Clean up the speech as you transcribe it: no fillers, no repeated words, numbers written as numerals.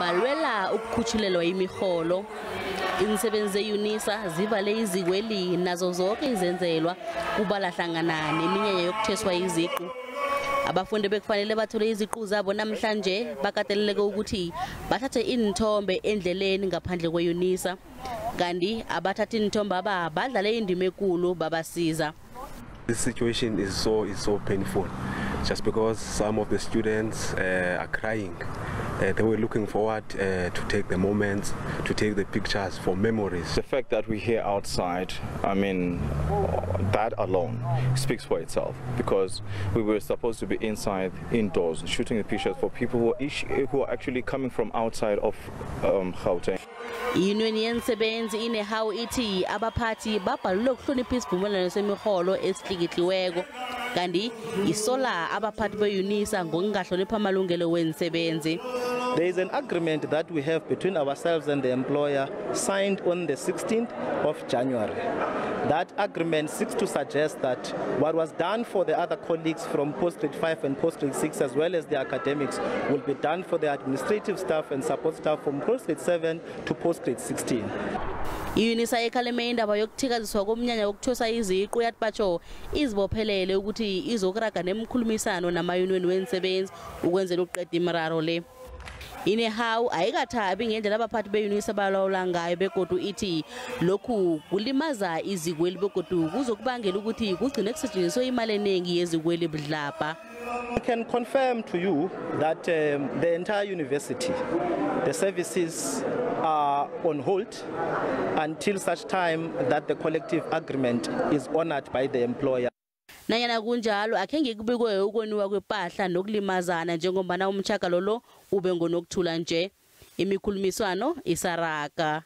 balwela ukukhutshulelwa imirholo. Imisebenzi zeUnisa zivale izikweli nazo zonke izenzelwa kubala hlangana neminyanya yokutheswa iziqu. Abafundi bekufanele bathole iziqu zabo namhlanje bakateleleke ukuthi bathathe inthombe endleleni ngaphandle kweUnisa. Kanti abathatha inthombe aba badlale indima enkulu babasiza. This situation is so painful just because some of the students are crying. They were looking forward to take the moments, to take the pictures for memories. The fact that we're here outside, I mean, that alone speaks for itself, because we were supposed to be inside, indoors, shooting the pictures for people who are actually coming from outside of Gauteng. Iyuniyoni yensebenzi iNehawu ithi abaphathi babhalule ukuhlonipha isivumelwano semirholo esihlikihliweko. Kanti isola abaphathi beUnisa ngokungahlonipha amalungelo wensebenzi. There is an agreement that we have between ourselves and the employer signed on the 16th of January. That agreement seeks to suggest that what was done for the other colleagues from post-grade 5 and post-grade 6 as well as the academics will be done for the administrative staff and support staff from post-grade 7 to post-grade 16. iUnisa ekhaleme indaba yokuthikaziswa komnyanya wokuthwesa iziqu yathi batsho izibophelele ukuthi izokuraga nemkhulumisano namayuniyoni wensebenzi ukwenzela ukuqeda imiraro le. iNehawu ayikathabi ngendlela abaphathi beUnisa balawula ngayo begodu ithi lokhu kulimaza izikweli begodu kuzokubangela ukuthi kugcine kusetshenziswa imali eningi yezikweli budlapha. I can confirm to you that the entire university, the services are on hold until such time that the collective agreement is honored by the employer. Nanyana kunjalo akhenge kubikwe ukoniwa kwepahla nokulimazana njengoba umtshagalo lo ube ngonokuthula nje. Imikhulumiswano isaraga.